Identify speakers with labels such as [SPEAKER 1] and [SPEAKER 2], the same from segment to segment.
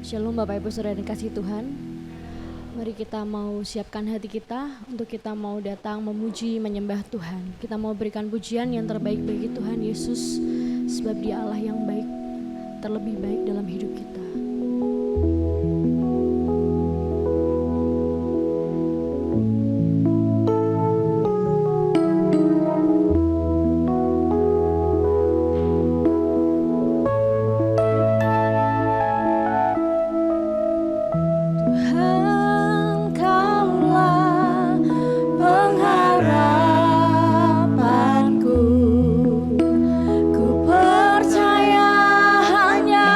[SPEAKER 1] Shalom Bapak Ibu Saudara yang dikasihi Tuhan. Mari kita mau siapkan hati kita untuk kita mau datang memuji menyembah Tuhan. Kita mau berikan pujian yang terbaik bagi Tuhan Yesus, sebab Dia Allah yang baik, terlebih baik dalam hidup kita.
[SPEAKER 2] Ku percaya hanya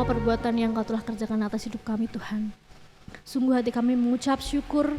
[SPEAKER 1] semua perbuatan yang Kau telah kerjakan atas hidup kami Tuhan. Sungguh hati kami mengucap syukur,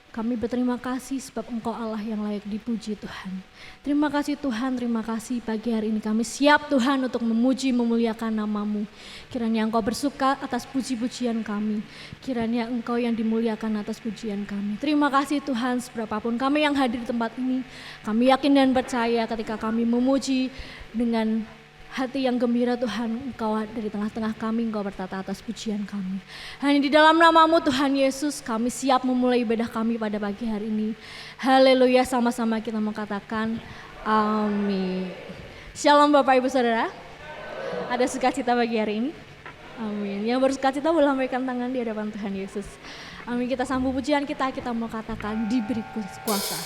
[SPEAKER 1] kami berterima kasih sebab Engkau Allah yang layak dipuji Tuhan. Terima kasih Tuhan, terima kasih pagi hari ini kami siap Tuhan untuk memuji memuliakan nama-Mu. Kiranya Engkau bersuka atas puji-pujian kami, kiranya Engkau yang dimuliakan atas pujian kami. Terima kasih Tuhan, seberapapun kami yang hadir di tempat ini, kami yakin dan percaya ketika kami memuji dengan hati yang gembira Tuhan, Engkau dari tengah-tengah kami, Engkau bertata atas pujian kami. Hanya di dalam nama-Mu Tuhan Yesus, kami siap memulai ibadah kami pada pagi hari ini. Haleluya, sama-sama kita mau katakan amin. Shalom Bapak Ibu Saudara, ada sukacita pagi hari ini? Amin. Yang bersukacita boleh lambaikan tangan di hadapan Tuhan Yesus. Amin, kita sambung pujian kita mau katakan diberi kuasa.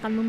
[SPEAKER 2] Kalahkan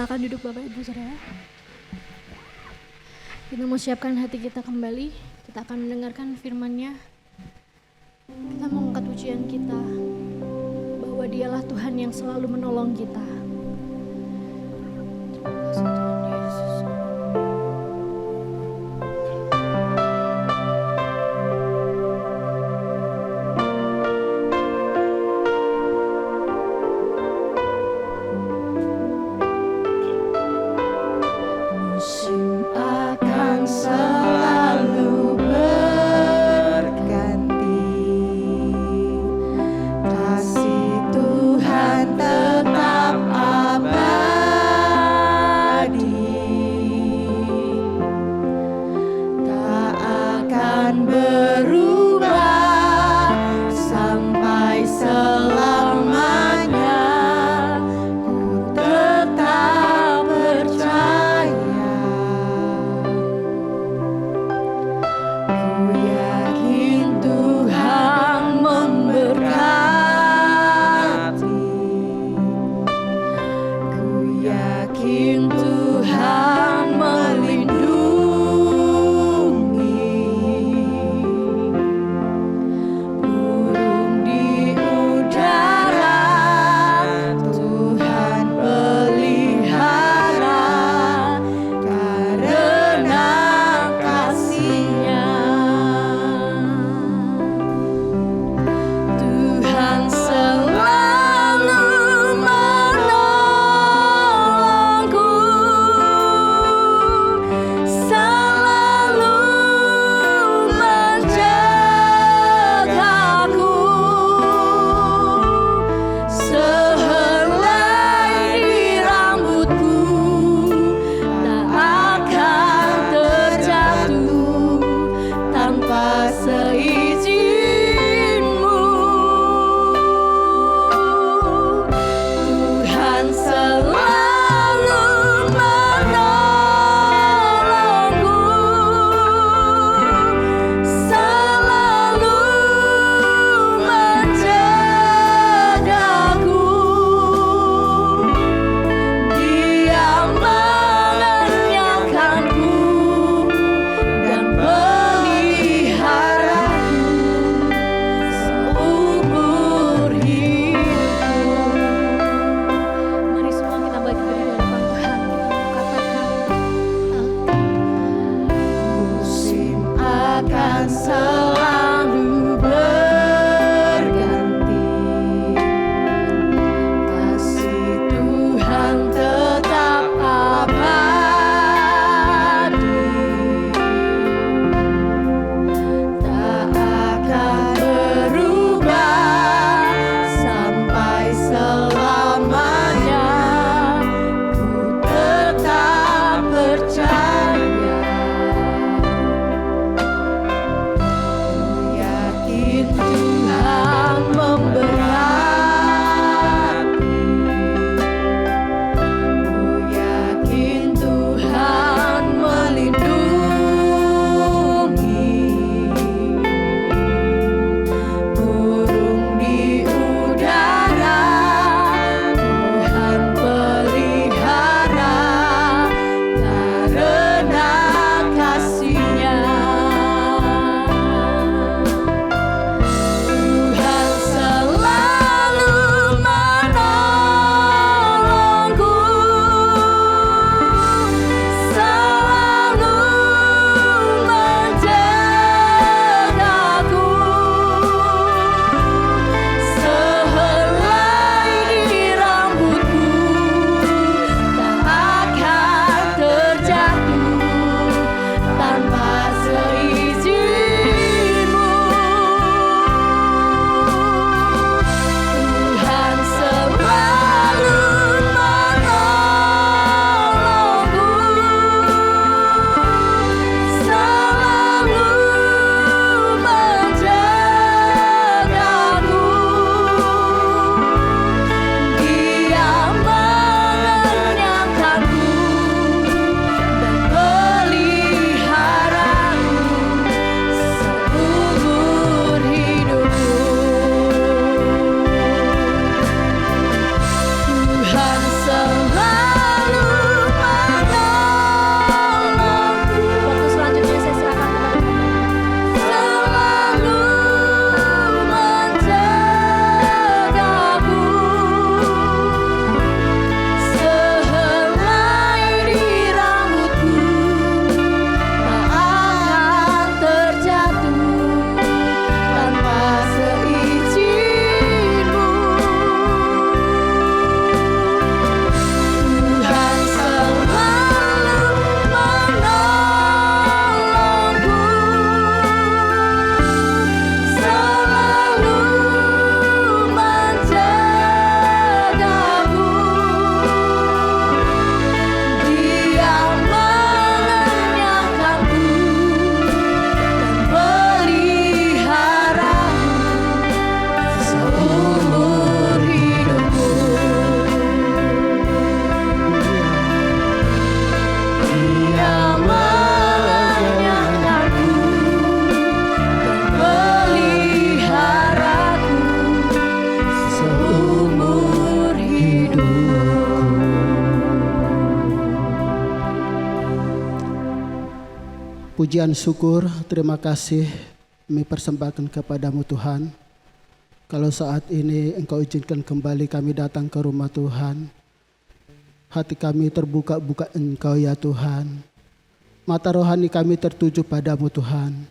[SPEAKER 1] Silakan duduk Bapak Ibu Saudara. Kita mau siapkan hati kita kembali. Kita akan mendengarkan firman-Nya. Kita mau angkat pujian kita bahwa Dialah Tuhan yang selalu menolong kita.
[SPEAKER 2] Kasih Tuhan tetap pujian syukur, terima kasih kami persembahkan kepadamu Tuhan. Kalau saat ini Engkau izinkan kembali kami datang ke rumah Tuhan, hati kami terbuka-buka Engkau ya Tuhan. Mata rohani kami tertuju padamu Tuhan.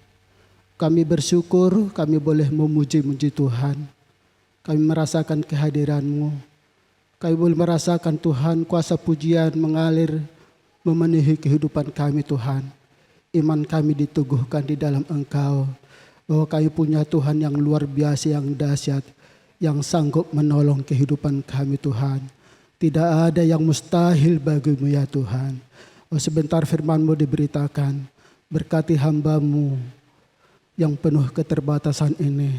[SPEAKER 2] Kami bersyukur kami boleh memuji-muji Tuhan. Kami merasakan kehadiran-Mu. Kami boleh merasakan Tuhan kuasa pujian mengalir memenuhi kehidupan kami Tuhan. Iman kami diteguhkan di dalam Engkau, bahwa kami punya Tuhan yang luar biasa, yang dahsyat, yang sanggup menolong kehidupan kami Tuhan. Tidak ada yang mustahil bagimu ya Tuhan. Oh, sebentar firman-Mu diberitakan, berkati hamba-Mu yang penuh keterbatasan ini.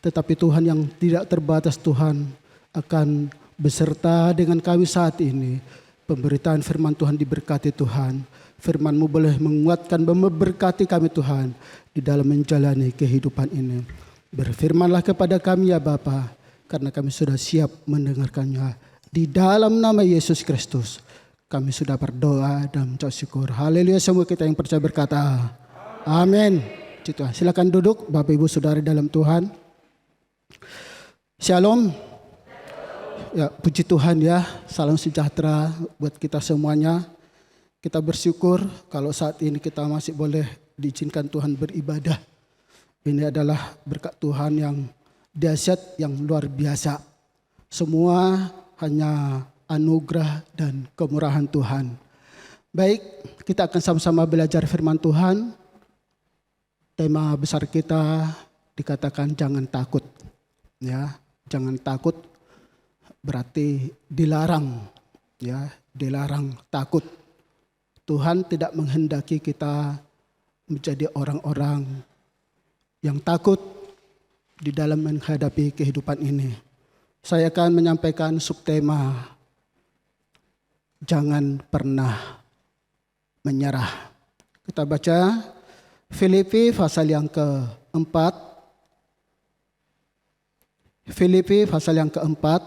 [SPEAKER 2] Tetapi Tuhan yang tidak terbatas Tuhan akan beserta dengan kami saat ini. Pemberitaan firman Tuhan diberkati Tuhan. Firman-Mu boleh menguatkan, memberkati kami Tuhan di dalam menjalani kehidupan ini. Berfirmanlah kepada kami ya Bapa, karena kami sudah siap mendengarkannya. Di dalam nama Yesus Kristus kami sudah berdoa dan mengucap syukur. Haleluya, semua kita yang percaya berkata amin. Silakan duduk Bapak Ibu Saudara dalam Tuhan. Shalom. Ya, puji Tuhan ya, salam sejahtera buat kita semuanya. Kita bersyukur kalau saat ini kita masih boleh diizinkan Tuhan beribadah. Ini adalah berkat Tuhan yang dahsyat, yang luar biasa. Semua hanya anugerah dan kemurahan Tuhan. Baik, kita akan sama-sama belajar firman Tuhan. Tema besar kita dikatakan jangan takut. Ya, jangan takut berarti dilarang. Ya, dilarang takut. Tuhan tidak menghendaki kita menjadi orang-orang yang takut di dalam menghadapi kehidupan ini. Saya akan menyampaikan subtema, jangan pernah menyerah. Kita baca Filipi pasal yang keempat. Filipi pasal yang keempat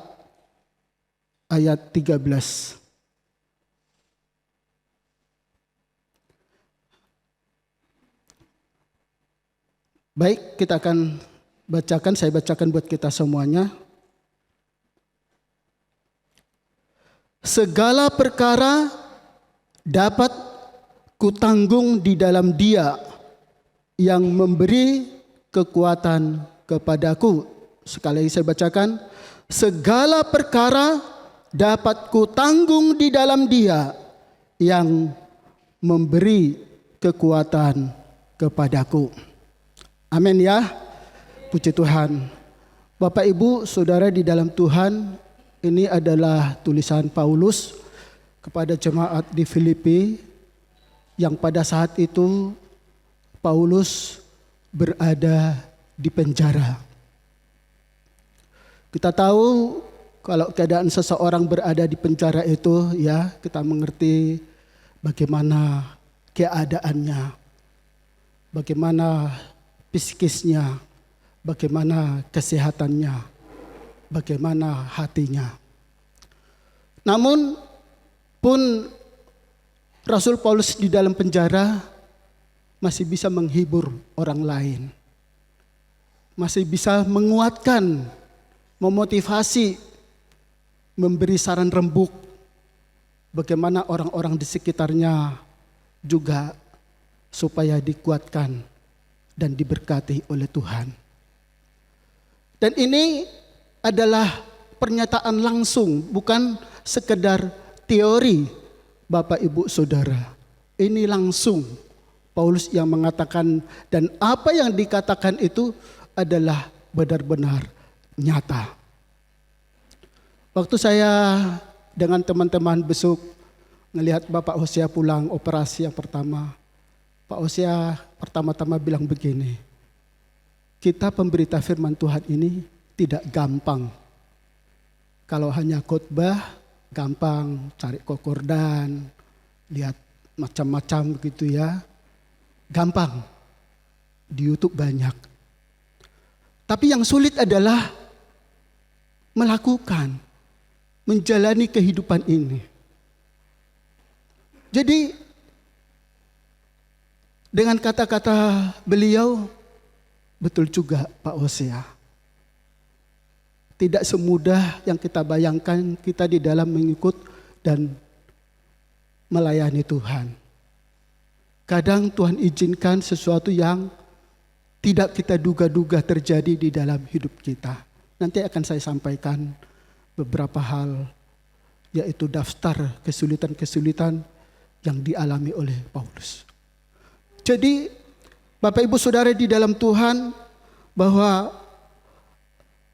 [SPEAKER 2] ayat 13. Baik, kita akan bacakan, saya bacakan buat kita semuanya. Segala perkara dapat kutanggung di dalam Dia yang memberi kekuatan kepadaku. Sekali lagi saya bacakan. Segala perkara dapat kutanggung di dalam Dia yang memberi kekuatan kepadaku. Amin ya, puji Tuhan. Bapak Ibu Saudara di dalam Tuhan, ini adalah tulisan Paulus kepada jemaat di Filipi yang pada saat itu Paulus berada di penjara. Kita tahu kalau keadaan seseorang berada di penjara itu ya, kita mengerti bagaimana keadaannya, bagaimana psikisnya, bagaimana kesehatannya, bagaimana hatinya. Namun pun Rasul Paulus di dalam penjara masih bisa menghibur orang lain. Masih bisa menguatkan, memotivasi, memberi saran rembuk bagaimana orang-orang di sekitarnya juga supaya dikuatkan dan diberkati oleh Tuhan. Dan ini adalah pernyataan langsung, bukan sekedar teori Bapak Ibu Saudara. Ini langsung Paulus yang mengatakan, dan apa yang dikatakan itu adalah benar-benar nyata. Waktu saya dengan teman-teman besok melihat Bapak Hosea pulang operasi yang pertama, Pak Hosea pertama-tama bilang begini, kita pemberita firman Tuhan ini tidak gampang. Kalau hanya khotbah gampang, cari kokordan, lihat macam-macam begitu ya, gampang. Di YouTube banyak. Tapi yang sulit adalah melakukan, menjalani kehidupan ini. Jadi Dengan kata-kata beliau, betul juga Pak Hosea. Tidak semudah yang kita bayangkan kita di dalam mengikut dan melayani Tuhan. Kadang Tuhan izinkan sesuatu yang tidak kita duga-duga terjadi di dalam hidup kita. Nanti akan saya sampaikan beberapa hal, yaitu daftar kesulitan-kesulitan yang dialami oleh Paulus. Jadi Bapak Ibu Saudara di dalam Tuhan, bahwa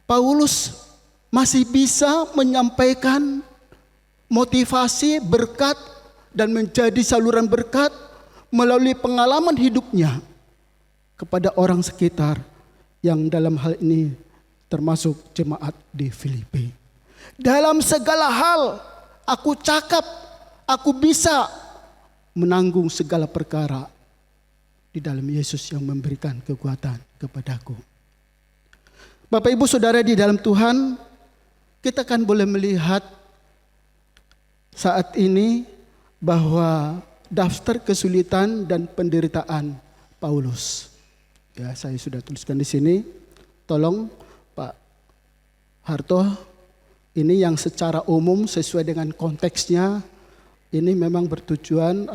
[SPEAKER 2] Paulus masih bisa menyampaikan motivasi, berkat, dan menjadi saluran berkat melalui pengalaman hidupnya kepada orang sekitar, yang dalam hal ini termasuk jemaat di Filipi. Dalam segala hal aku cakap, aku bisa menanggung segala perkara di dalam Yesus yang memberikan kekuatan kepadaku. Bapak Ibu Saudara di dalam Tuhan, kita kan boleh melihat saat ini bahwa daftar kesulitan dan penderitaan Paulus. Ya, saya sudah tuliskan di sini. Tolong Pak Harto, ini yang secara umum sesuai dengan konteksnya. Ini memang bertujuan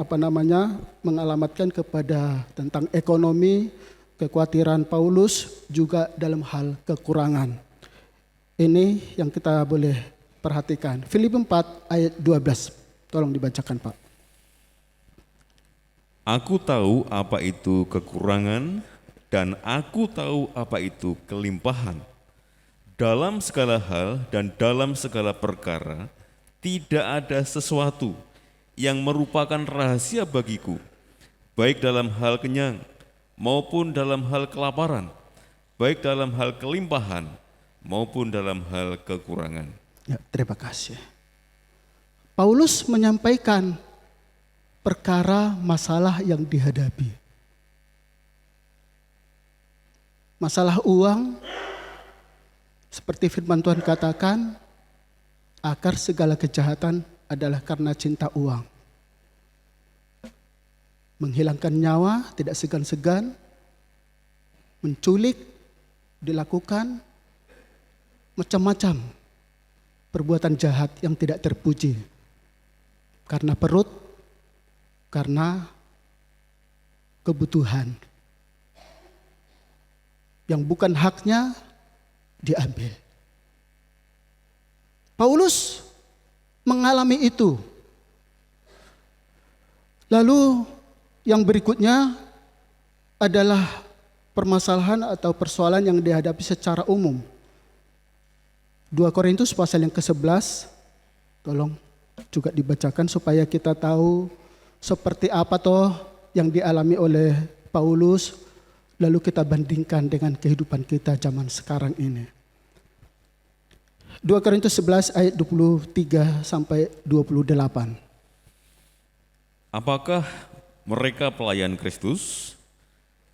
[SPEAKER 2] mengalamatkan kepada tentang ekonomi, kekhawatiran Paulus juga dalam hal kekurangan. Ini yang kita boleh perhatikan. Filipi 4 ayat 12. Tolong dibacakan Pak.
[SPEAKER 3] Aku tahu apa itu kekurangan dan aku tahu apa itu kelimpahan. Dalam segala hal dan dalam segala perkara tidak ada sesuatu yang merupakan rahasia bagiku, baik dalam hal kenyang maupun dalam hal kelaparan, baik dalam hal kelimpahan maupun dalam hal kekurangan.
[SPEAKER 2] Ya, terima kasih. Paulus menyampaikan perkara masalah yang dihadapi. Masalah uang, seperti firman Tuhan katakan, akar segala kejahatan adalah karena cinta uang. Menghilangkan nyawa tidak segan-segan, menculik dilakukan, macam-macam perbuatan jahat yang tidak terpuji. Karena perut, karena kebutuhan. Yang bukan haknya diambil. Paulus mengalami itu. Lalu yang berikutnya adalah permasalahan atau persoalan yang dihadapi secara umum. 2 Korintus pasal yang ke-11, tolong juga dibacakan supaya kita tahu seperti apa toh yang dialami oleh Paulus, lalu kita bandingkan dengan kehidupan kita zaman sekarang ini. 2 Korintus 11 ayat 23 sampai 28.
[SPEAKER 3] Apakah mereka pelayan Kristus?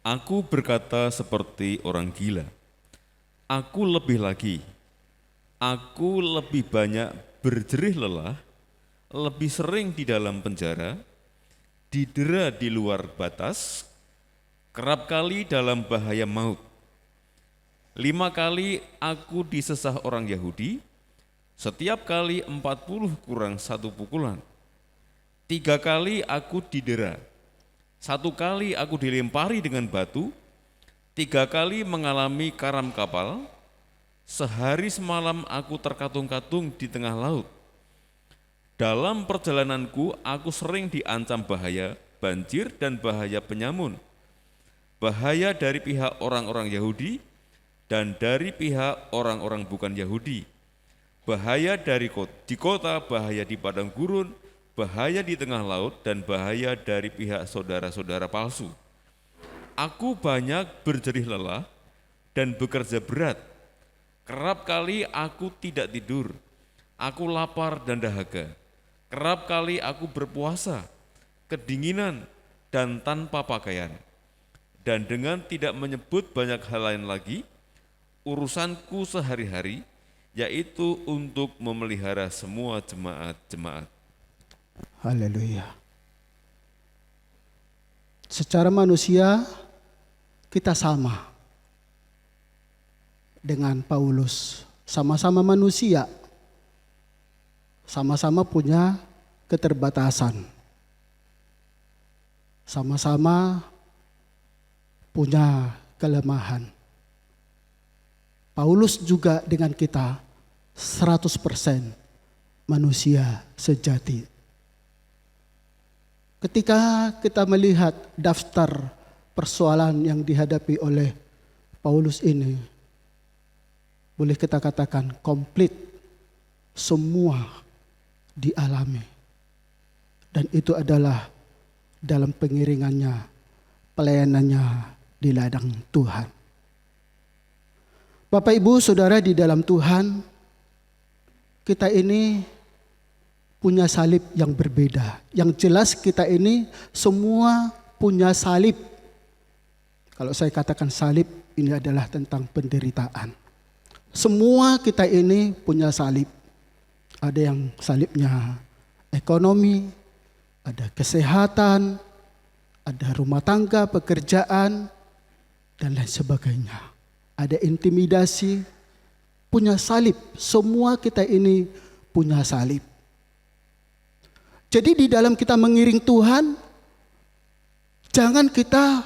[SPEAKER 3] Aku berkata seperti orang gila. Aku lebih lagi. Aku lebih banyak berjerih lelah, lebih sering di dalam penjara, didera di luar batas, kerap kali dalam bahaya maut. 5 kali aku disesah orang Yahudi, setiap kali 40 kurang 1 pukulan. 3 kali aku didera, 1 kali aku dilempari dengan batu, 3 kali mengalami karam kapal, sehari semalam aku terkatung-katung di tengah laut. Dalam perjalananku aku sering diancam bahaya, banjir dan bahaya penyamun. Bahaya dari pihak orang-orang Yahudi dan dari pihak orang-orang bukan Yahudi. Bahaya di kota, bahaya di padang gurun, bahaya di tengah laut, dan bahaya dari pihak saudara-saudara palsu. Aku banyak berjerih lelah dan bekerja berat. Kerap kali aku tidak tidur, aku lapar dan dahaga. Kerap kali aku berpuasa, kedinginan, dan tanpa pakaian. Dan dengan tidak menyebut banyak hal lain lagi, urusanku sehari-hari, yaitu untuk memelihara semua jemaat-jemaat.
[SPEAKER 2] Haleluya. Secara manusia kita sama dengan Paulus. Sama-sama manusia. Sama-sama punya keterbatasan. Sama-sama punya kelemahan. Paulus juga dengan kita 100% manusia sejati. Ketika kita melihat daftar persoalan yang dihadapi oleh Paulus ini, boleh kita katakan komplit, semua dialami. Dan itu adalah dalam pengiringannya, pelayanannya di ladang Tuhan. Bapak Ibu Saudara di dalam Tuhan, kita ini punya salib yang berbeda. Yang jelas kita ini semua punya salib. Kalau saya katakan salib, ini adalah tentang penderitaan. Semua kita ini punya salib. Ada yang salibnya ekonomi, ada kesehatan, ada rumah tangga, pekerjaan, dan lain sebagainya. Ada intimidasi, punya salib. Semua kita ini punya salib. Jadi di dalam kita mengiring Tuhan, jangan kita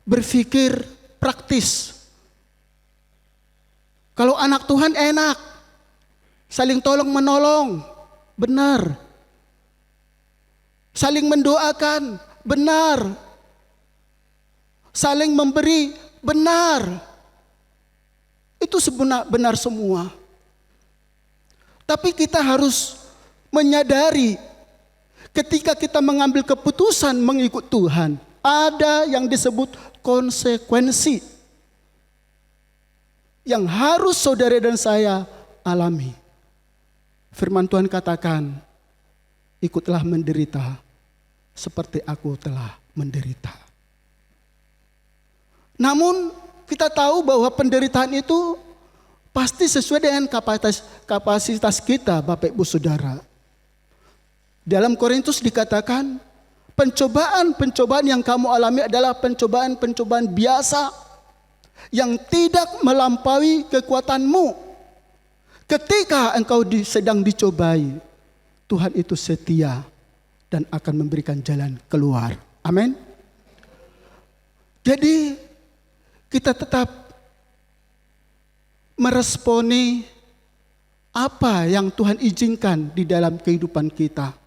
[SPEAKER 2] berpikir praktis. Kalau anak Tuhan enak, saling tolong menolong, benar. Saling mendoakan, benar. Saling memberi, benar. Itu benar semua. Tapi kita harus menyadari ketika kita mengambil keputusan mengikut Tuhan, ada yang disebut konsekuensi yang harus saudara dan saya alami. Firman Tuhan katakan, ikutlah menderita seperti aku telah menderita. Namun kita tahu bahwa penderitaan itu pasti sesuai dengan kapasitas kita, Bapak Ibu Saudara. Dalam Korintus dikatakan, pencobaan-pencobaan yang kamu alami adalah pencobaan-pencobaan biasa yang tidak melampaui kekuatanmu. Ketika engkau sedang dicobai, Tuhan itu setia dan akan memberikan jalan keluar. Amin. Jadi kita tetap meresponi apa yang Tuhan izinkan di dalam kehidupan kita.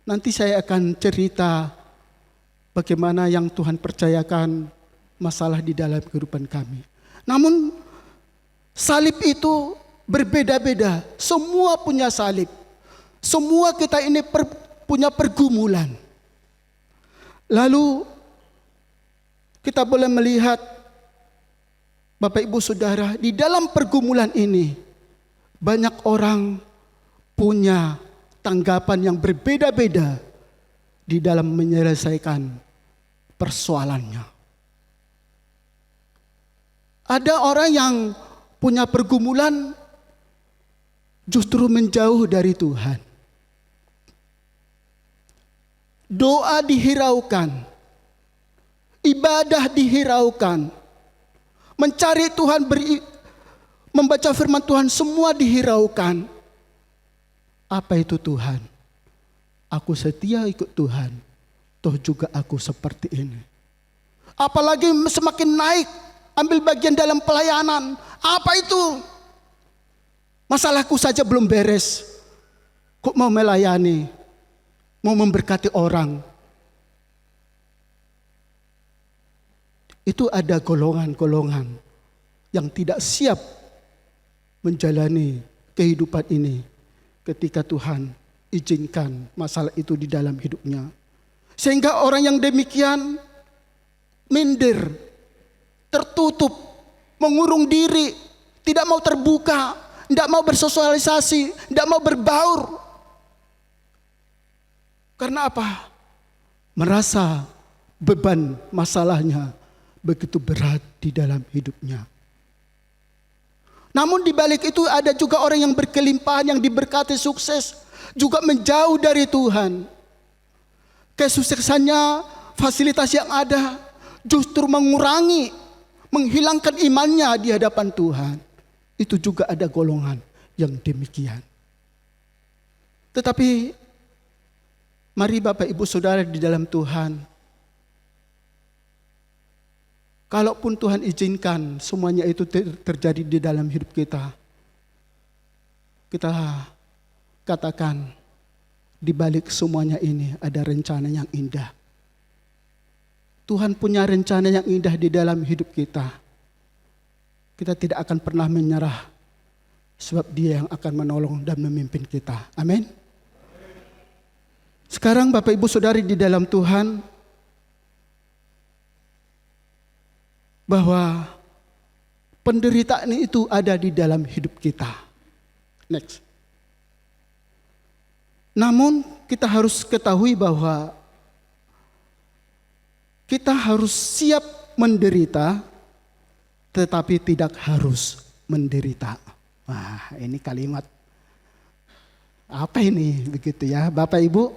[SPEAKER 2] Nanti saya akan cerita bagaimana yang Tuhan percayakan masalah di dalam kehidupan kami. Namun salib itu berbeda-beda. Semua punya salib. Semua kita ini punya pergumulan. Lalu kita boleh melihat Bapak Ibu Saudara, di dalam pergumulan ini banyak orang punya tanggapan yang berbeda-beda di dalam menyelesaikan persoalannya. Ada orang yang punya pergumulan justru menjauh dari Tuhan. Doa dihiraukan, ibadah dihiraukan, mencari Tuhan, membaca firman Tuhan, semua dihiraukan. Apa itu Tuhan? Aku setia ikut Tuhan, toh juga aku seperti ini. Apalagi semakin naik, ambil bagian dalam pelayanan. Apa itu? Masalahku saja belum beres, kok mau melayani, mau memberkati orang. Itu ada golongan-golongan yang tidak siap menjalani kehidupan ini ketika Tuhan izinkan masalah itu di dalam hidupnya. Sehingga orang yang demikian minder, tertutup, mengurung diri, tidak mau terbuka, tidak mau bersosialisasi, tidak mau berbaur. Karena apa? Merasa beban masalahnya begitu berat di dalam hidupnya. Namun di balik itu ada juga orang yang berkelimpahan, yang diberkati sukses, juga menjauh dari Tuhan. kesuksesannya, fasilitas yang ada justru mengurangi, menghilangkan imannya di hadapan Tuhan. Itu juga ada golongan yang demikian. Tetapi mari Bapak Ibu Saudara di dalam Tuhan, kalaupun Tuhan izinkan semuanya itu terjadi di dalam hidup kita, kita katakan di balik semuanya ini ada rencana yang indah. Tuhan punya rencana yang indah di dalam hidup kita. Kita tidak akan pernah menyerah, sebab Dia yang akan menolong dan memimpin kita. Amin. Sekarang Bapak Ibu Saudari di dalam Tuhan, bahwa penderitaan itu ada di dalam hidup kita. Next. Namun kita harus ketahui bahwa kita harus siap menderita, tetapi tidak harus menderita. Wah, ini kalimat apa ini begitu ya Bapak Ibu?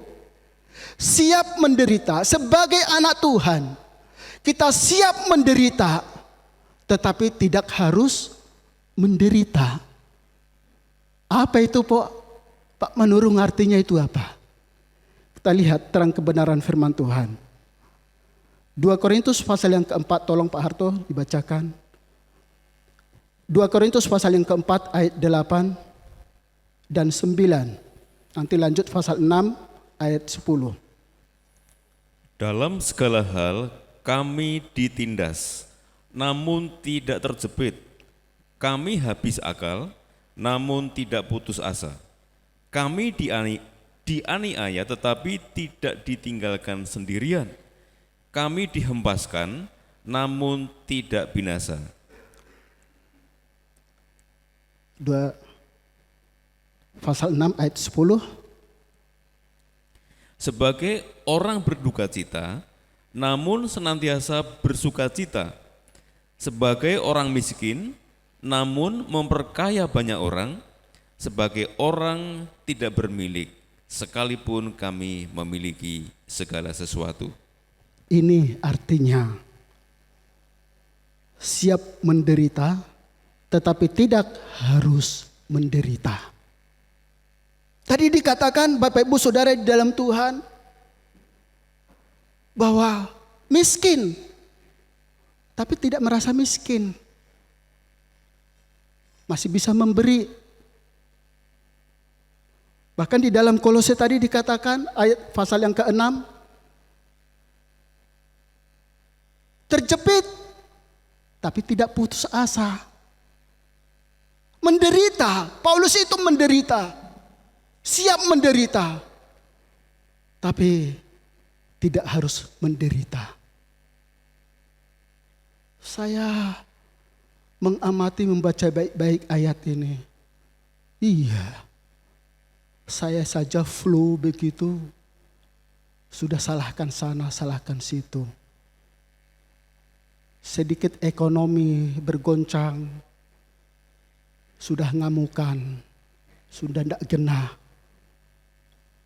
[SPEAKER 2] Siap menderita sebagai anak Tuhan. Kita siap menderita, tetapi tidak harus menderita. Apa itu Pak Manurung, artinya itu apa? Kita lihat terang kebenaran firman Tuhan. 2 Korintus pasal yang keempat, tolong Pak Harto dibacakan. 2 Korintus pasal yang keempat ayat 8 dan 9. Nanti lanjut pasal 6 ayat 10.
[SPEAKER 3] Dalam segala hal kami ditindas, namun tidak terjepit. Kami habis akal, namun tidak putus asa. Kami dianiaya tetapi tidak ditinggalkan sendirian. Kami dihempaskan, namun tidak binasa.
[SPEAKER 2] 2 pasal 6 ayat 10.
[SPEAKER 3] Sebagai orang berduka cita, namun senantiasa bersuka cita. Sebagai orang miskin, namun memperkaya banyak orang. Sebagai orang tidak bermilik, sekalipun kami memiliki segala sesuatu.
[SPEAKER 2] Ini artinya siap menderita, tetapi tidak harus menderita. Tadi dikatakan Bapak Ibu Saudara di dalam Tuhan bahwa miskin, tapi tidak merasa miskin. Masih bisa memberi. Bahkan di dalam Kolose tadi dikatakan ayat pasal yang ke-6, terjepit tapi tidak putus asa. Menderita, Paulus itu menderita, siap menderita, tapi tidak harus menderita. Saya mengamati, membaca baik-baik ayat ini. Iya, saya saja flu begitu, sudah salahkan sana, salahkan situ. Sedikit ekonomi bergoncang, sudah ngamukan, sudah tidak genah.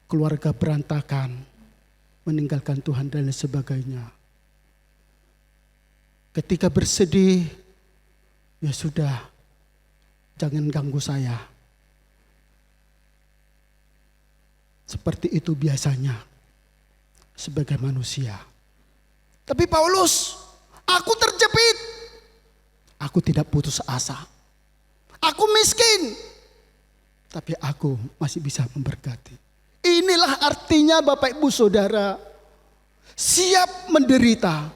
[SPEAKER 2] Keluarga berantakan, meninggalkan Tuhan dan lain sebagainya. Ketika bersedih, ya sudah, jangan ganggu saya. Seperti itu biasanya sebagai manusia. Tapi Paulus, aku terjepit. Aku tidak putus asa. Aku miskin, tapi aku masih bisa memberkati. Inilah artinya Bapak Ibu Saudara, siap menderita,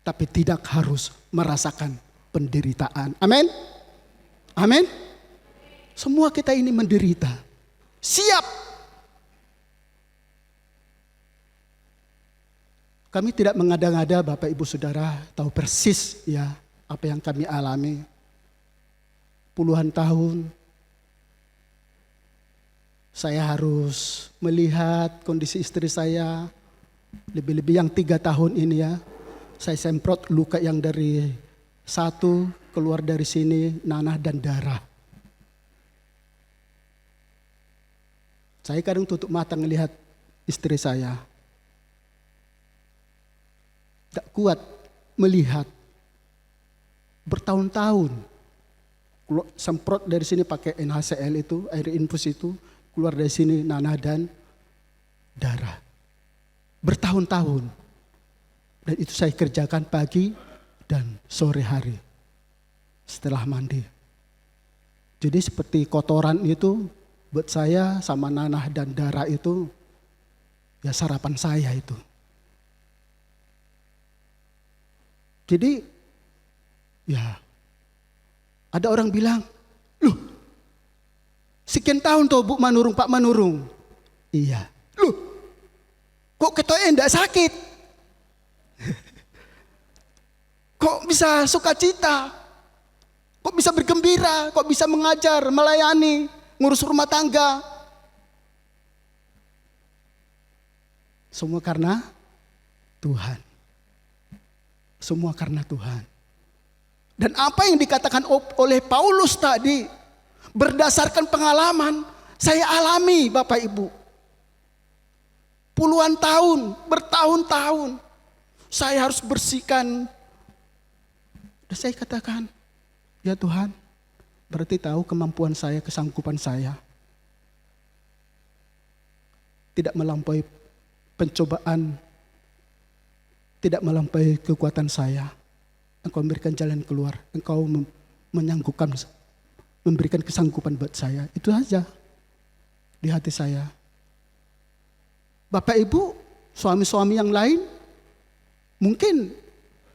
[SPEAKER 2] tapi tidak harus merasakan penderitaan. Amin. Amin. Semua kita ini menderita. Siap. Kami tidak mengada-ngada, Bapak Ibu Saudara tahu persis ya apa yang kami alami. Puluhan tahun saya harus melihat kondisi istri saya, lebih-lebih yang 3 tahun ini ya. Saya semprot luka yang dari satu keluar dari sini, nanah dan darah. Saya kadang tutup mata ngelihat istri saya. tidak kuat melihat. Bertahun-tahun semprot dari sini pakai NaCl itu, air infus itu, keluar dari sini nanah dan darah. Bertahun-tahun. Dan itu saya kerjakan pagi dan sore hari setelah mandi. Jadi seperti kotoran itu buat saya sama nanah dan darah itu ya sarapan saya itu. Jadi ya ada orang bilang, loh sekian tahun tuh Bu Manurung, Pak Manurung. Iya. Loh kok ketoknya enggak sakit? Kok bisa sukacita? Kok bisa bergembira? Kok bisa mengajar, melayani, ngurus rumah tangga? Semua karena Tuhan. Semua karena Tuhan. Dan apa yang dikatakan oleh Paulus tadi, berdasarkan pengalaman, saya alami Bapak Ibu. Puluhan tahun, bertahun-tahun, saya harus bersihkan. Dan saya katakan, ya Tuhan, berarti tahu kemampuan saya, kesanggupan saya. Tidak melampaui pencobaan, tidak melampaui kekuatan saya. Engkau memberikan jalan keluar, Engkau menyanggupkan, memberikan kesanggupan buat saya. Itu aja di hati saya. Bapak Ibu, suami-suami yang lain, mungkin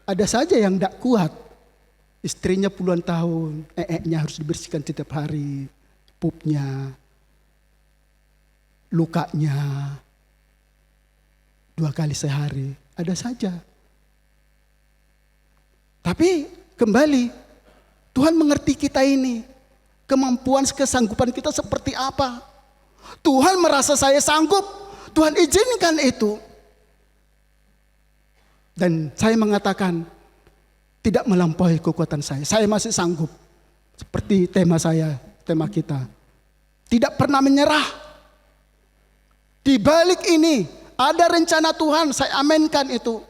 [SPEAKER 2] ada saja yang tidak kuat. Istrinya puluhan tahun, nya harus dibersihkan setiap hari, pupnya, lukanya, 2 kali sehari, ada saja. Tapi kembali, Tuhan mengerti kita ini, kemampuan, kesanggupan kita seperti apa. Tuhan merasa saya sanggup, Tuhan izinkan itu. Dan saya mengatakan, tidak melampaui kekuatan saya masih sanggup. Seperti tema saya, tema kita. Tidak pernah menyerah. Di balik ini ada rencana Tuhan, saya aminkan itu.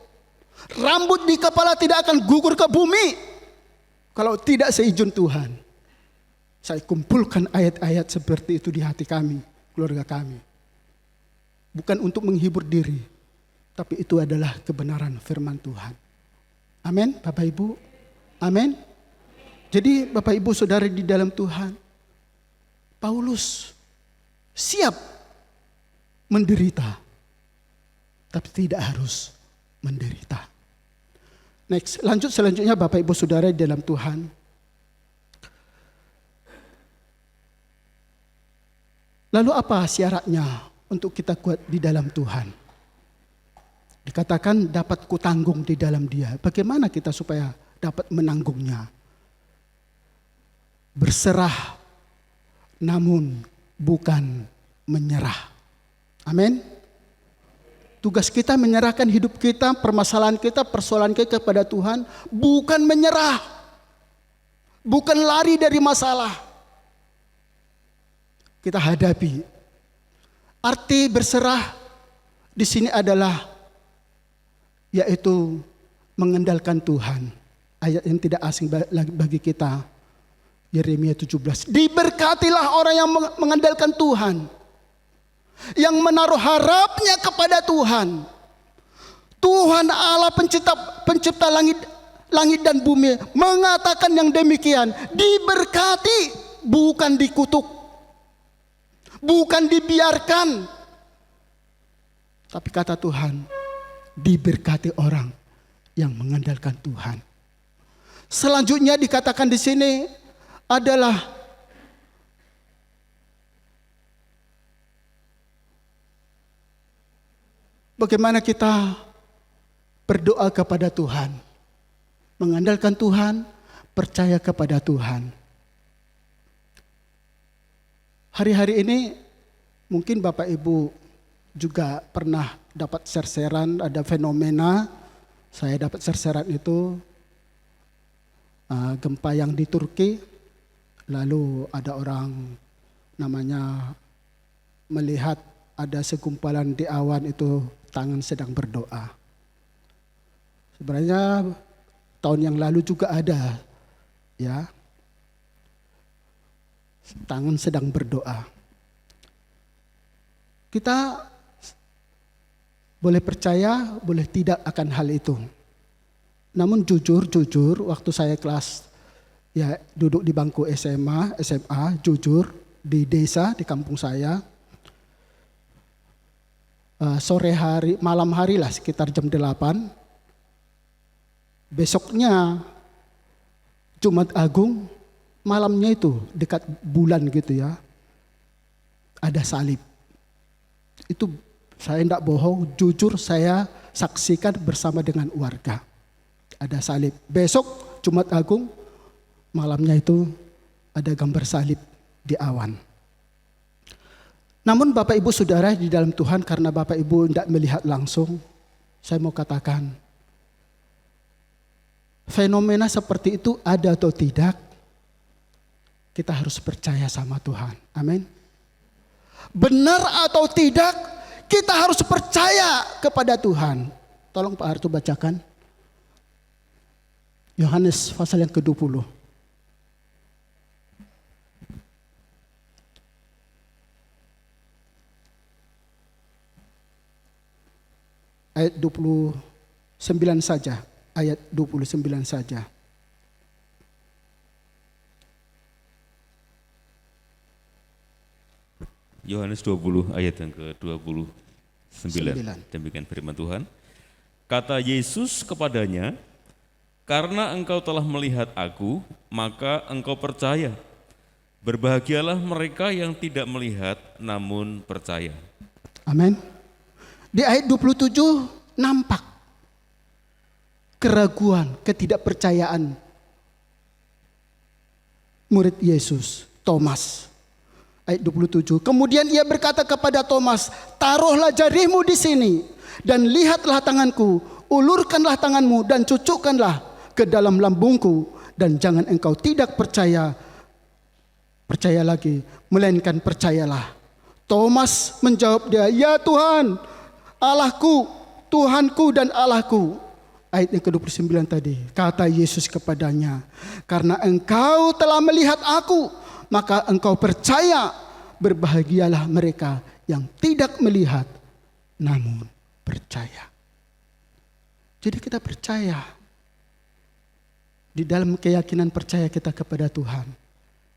[SPEAKER 2] Rambut di kepala tidak akan gugur ke bumi kalau tidak seizin Tuhan. Saya kumpulkan ayat-ayat seperti itu di hati kami, keluarga kami. Bukan untuk menghibur diri, tapi itu adalah kebenaran firman Tuhan. Amin, Bapak Ibu. Amin. Jadi Bapak Ibu Saudara di dalam Tuhan, Paulus siap menderita, tapi tidak harus menderita. Next, lanjut selanjutnya Bapak Ibu Saudara di dalam Tuhan. Lalu apa syaratnya untuk kita kuat di dalam Tuhan? Dikatakan dapat kutanggung di dalam Dia. Bagaimana kita supaya dapat menanggungnya? Berserah namun bukan menyerah. Amin. Tugas kita menyerahkan hidup kita, permasalahan kita, persoalan kita kepada Tuhan. Bukan menyerah. Bukan lari dari masalah. Kita hadapi. Arti berserah di sini adalah yaitu mengandalkan Tuhan. Ayat yang tidak asing bagi kita. Yeremia 17. Diberkatilah orang yang mengandalkan Tuhan. Yang menaruh harapnya kepada Tuhan. Tuhan Allah pencipta langit dan bumi mengatakan yang demikian. Diberkati, bukan dikutuk. Bukan dibiarkan. Tapi kata Tuhan, diberkati orang yang mengandalkan Tuhan. Selanjutnya dikatakan di sini adalah bagaimana kita berdoa kepada Tuhan, mengandalkan Tuhan, percaya kepada Tuhan. Hari-hari ini mungkin Bapak Ibu juga pernah dapat serseran, ada fenomena, saya dapat serseran itu gempa yang di Turki, lalu ada orang namanya melihat ada segumpalan di awan itu tangan sedang berdoa. Sebenarnya tahun yang lalu juga ada, ya. Tangan sedang berdoa. Kita boleh percaya, boleh tidak akan hal itu. Namun jujur waktu saya kelas ya duduk di bangku SMA, jujur di desa di kampung saya, sore hari, malam hari lah sekitar jam 8. Besoknya Jumat Agung, malamnya itu dekat bulan gitu ya, ada salib. Itu saya tidak bohong, jujur saya saksikan bersama dengan warga. Ada salib. Besok Jumat Agung, malamnya itu ada gambar salib di awan. Namun Bapak Ibu Saudara di dalam Tuhan, karena Bapak Ibu tidak melihat langsung, saya mau katakan, fenomena seperti itu ada atau tidak, kita harus percaya sama Tuhan. Amin. Benar atau tidak, kita harus percaya kepada Tuhan. Tolong Pak Harto bacakan. Yohanes pasal yang ke-20. Ayat 29 saja. Ayat 29 saja.
[SPEAKER 3] Yohanes 20 ayat yang ke-29. Demikian firman Tuhan. Kata Yesus kepadanya, karena engkau telah melihat aku, maka engkau percaya. Berbahagialah mereka yang tidak melihat namun percaya.
[SPEAKER 2] Amin. Di ayat 27 nampak keraguan, ketidakpercayaan murid Yesus, Thomas. Ayat 27. Kemudian ia berkata kepada Thomas, taruhlah jarimu di sini dan lihatlah tanganku, ulurkanlah tanganmu dan cucukkanlah ke dalam lambungku, dan jangan engkau tidak percaya lagi, melainkan percayalah. Thomas menjawab dia, ya Tuhan, Allahku, Tuhanku dan Allahku. Ayat yang ke-29 tadi, kata Yesus kepadanya, karena engkau telah melihat aku, maka engkau percaya. Berbahagialah mereka yang tidak melihat namun percaya. Jadi kita percaya. Di dalam keyakinan percaya kita kepada Tuhan,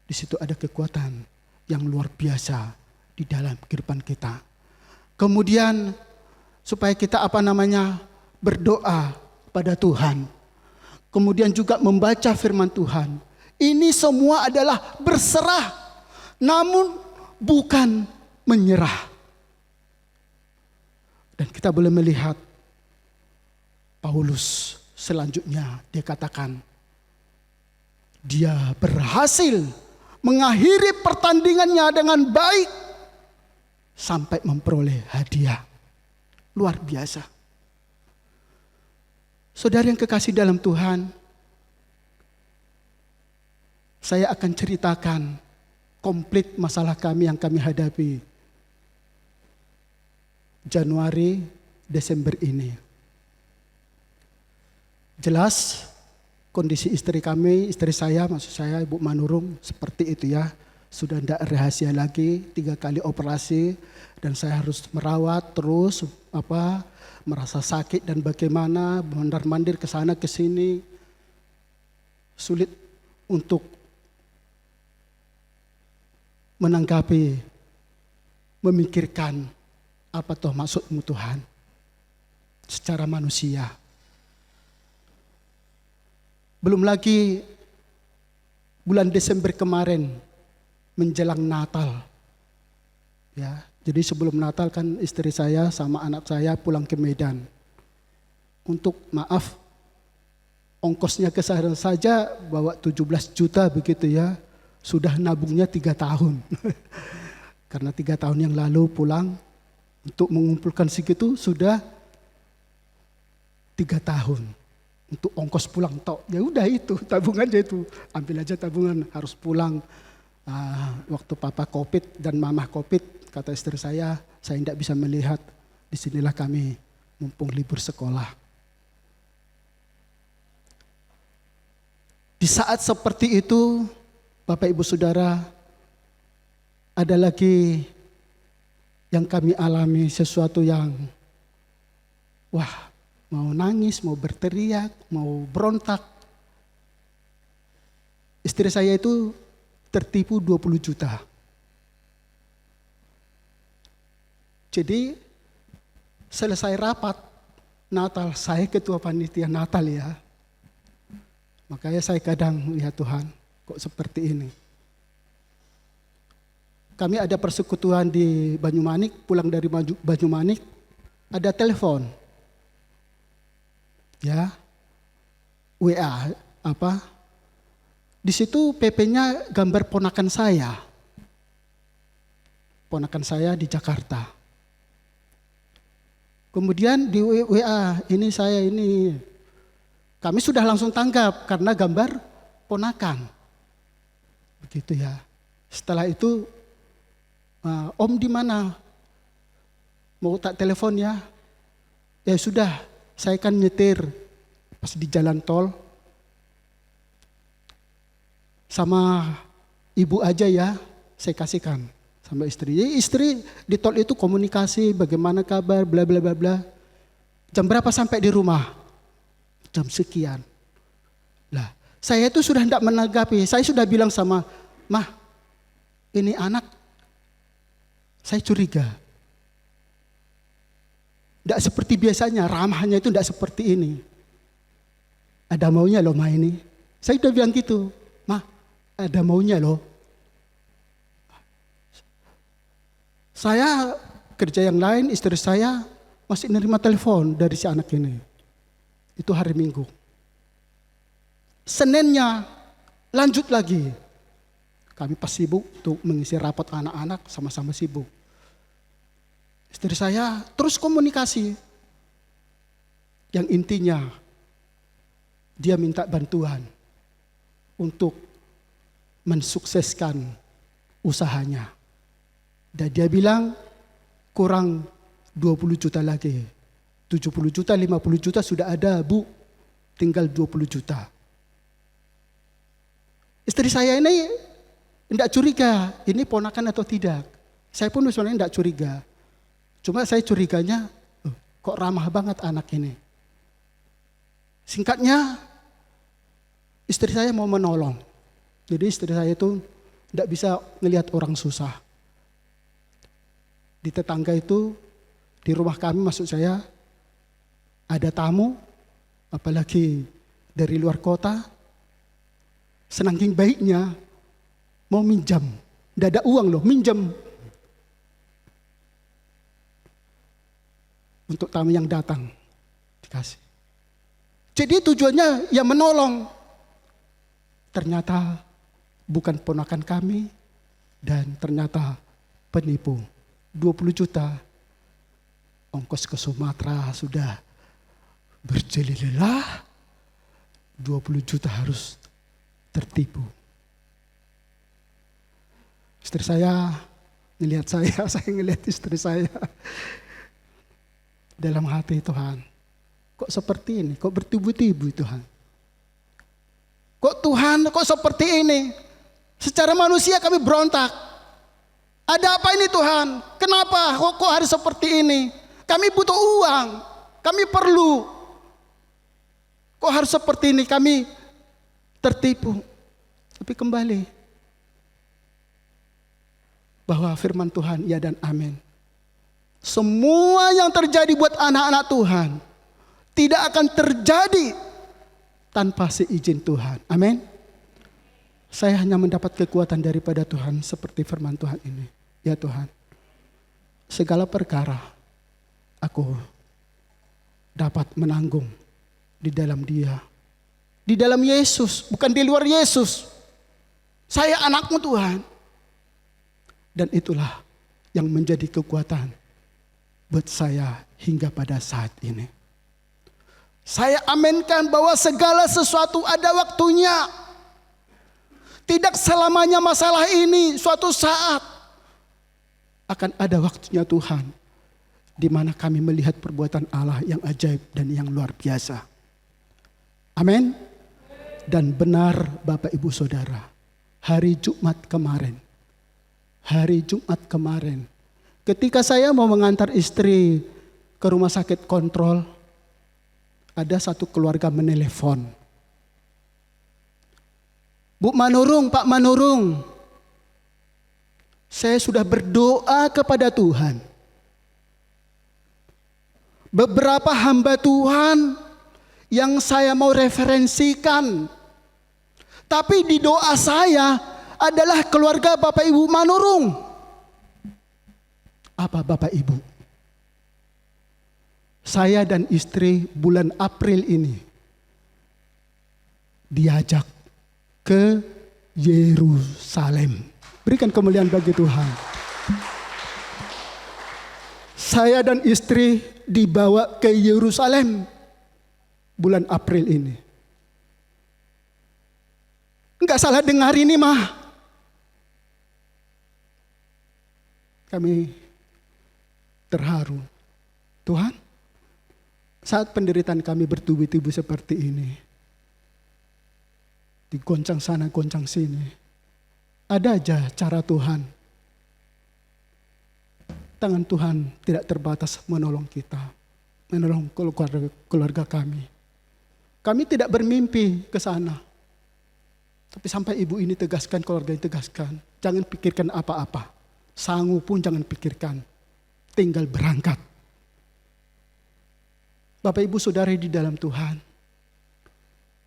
[SPEAKER 2] di situ ada kekuatan yang luar biasa di dalam kehidupan kita. Kemudian supaya kita berdoa pada Tuhan. Kemudian juga membaca firman Tuhan. Ini semua adalah berserah, namun bukan menyerah. Dan kita boleh melihat Paulus selanjutnya, dia katakan, dia berhasil mengakhiri pertandingannya dengan baik sampai memperoleh hadiah. Luar biasa. Saudara yang kekasih dalam Tuhan, saya akan ceritakan komplit masalah kami yang kami hadapi Januari, Desember ini. Jelas kondisi istri saya, maksud saya Ibu Manurung seperti itu ya. Sudah tidak rahasia lagi, 3 kali operasi dan saya harus merawat terus merasa sakit dan bagaimana mondar-mandir ke sana ke sini. Sulit untuk menanggapi, memikirkan apa toh maksudmu Tuhan secara manusia. Belum lagi bulan Desember kemarin menjelang Natal. Ya, jadi sebelum Natal kan istri saya sama anak saya pulang ke Medan. Untuk ongkosnya ke sana saja bawa 17 juta begitu ya. Sudah nabungnya 3 tahun. Karena 3 tahun yang lalu pulang, untuk mengumpulkan segitu sudah 3 tahun. Untuk ongkos pulang tok, ya udah itu tabungannya itu. Ambil aja tabungan, harus pulang. Waktu papa COVID dan mama COVID, kata istri saya tidak bisa melihat. Disinilah kami mumpung libur sekolah. Di saat seperti itu, Bapak Ibu Saudara, ada lagi yang kami alami sesuatu yang mau nangis, mau berteriak, mau berontak. Istri saya itu tertipu 20 juta. Jadi selesai rapat Natal, saya ketua panitia Natal ya. Makanya saya kadang lihat Tuhan, kok seperti ini. Kami ada persekutuan di Banyumanik, pulang dari Banyumanik, ada telepon. Ya, WA, di situ PP-nya gambar ponakan saya. Ponakan saya di Jakarta. Kemudian di WA, ini saya ini. Kami sudah langsung tanggap karena gambar ponakan. Begitu ya. Setelah itu, Om di mana? Mau tak telepon ya? Ya sudah, saya kan nyetir pas di jalan tol. Sama ibu aja ya, saya kasihkan sama istri. Jadi istri di tol itu komunikasi, bagaimana kabar, bla bla bla bla. Jam berapa sampai di rumah? Jam sekian. Lah, saya itu sudah tidak menanggapi. Saya sudah bilang sama, Mah, ini anak, saya curiga. Tidak seperti biasanya, ramahnya itu tidak seperti ini. Ada maunya loh Mah ini. Saya sudah bilang gitu, Mah, ada maunya loh. Saya kerja yang lain, istri saya masih nerima telepon dari si anak ini. Itu hari Minggu. Seninnya lanjut lagi. Kami pas sibuk untuk mengisi rapat anak-anak, sama-sama sibuk. Istri saya terus komunikasi. Yang intinya dia minta bantuan untuk mensukseskan usahanya. Dan dia bilang kurang 20 juta lagi. 70 juta, 50 juta sudah ada Bu, tinggal 20 juta. Istri saya ini tidak curiga, ini ponakan atau tidak. Saya pun sebenarnya tidak curiga. Cuma saya curiganya, kok ramah banget anak ini. Singkatnya, istri saya mau menolong. Jadi istri saya itu tidak bisa ngelihat orang susah. Di tetangga itu, di rumah kami maksud saya, ada tamu, apalagi dari luar kota, senangking baiknya mau minjam. Tidak ada uang loh, minjam. Untuk tamu yang datang, dikasih. Jadi tujuannya ya menolong. Ternyata bukan ponakan kami dan ternyata penipu. 20 juta, ongkos ke Sumatera sudah berjelilah, 20 juta harus tertipu. Istri saya ngelihat saya ngelihat istri saya. Dalam hati Tuhan, kok seperti ini, kok bertubuh-tubuh Tuhan. Kok Tuhan, kok seperti ini? Secara manusia kami berontak. Ada apa ini Tuhan? Kenapa kok harus seperti ini? Kami butuh uang, kami perlu. Kok harus seperti ini? Kami tertipu. Tapi kembali bahwa firman Tuhan ya dan amin. Semua yang terjadi buat anak-anak Tuhan tidak akan terjadi tanpa seizin Tuhan. Amin. Saya hanya mendapat kekuatan daripada Tuhan seperti firman Tuhan ini. Ya Tuhan, segala perkara aku dapat menanggung di dalam Dia. Di dalam Yesus, bukan di luar Yesus. Saya anakmu Tuhan. Dan itulah yang menjadi kekuatan buat saya hingga pada saat ini. Saya aminkan bahwa segala sesuatu ada waktunya. Tidak selamanya masalah ini, suatu saat akan ada waktunya Tuhan, di mana kami melihat perbuatan Allah yang ajaib dan yang luar biasa. Amin. Dan benar Bapak Ibu Saudara, hari Jumat kemarin, ketika saya mau mengantar istri ke rumah sakit kontrol, ada satu keluarga menelepon. Bu Manurung, Pak Manurung, saya sudah berdoa kepada Tuhan. Beberapa hamba Tuhan yang saya mau referensikan, tapi di doa saya adalah keluarga Bapak Ibu Manurung. Apa Bapak Ibu? Saya dan istri bulan April ini diajak ke Yerusalem. Berikan kemuliaan bagi Tuhan. Saya dan istri dibawa ke Yerusalem bulan April ini. Enggak salah dengar ini mah. Kami terharu. Tuhan, saat penderitaan kami bertubi-tubi seperti ini, digoncang sana, goncang sini, ada aja cara Tuhan. Tangan Tuhan tidak terbatas menolong kita, menolong keluarga kami. Kami tidak bermimpi ke sana. Tapi sampai ibu ini tegaskan, keluarga ini tegaskan, jangan pikirkan apa-apa. Sangu pun jangan pikirkan, tinggal berangkat. Bapak Ibu Saudara di dalam Tuhan,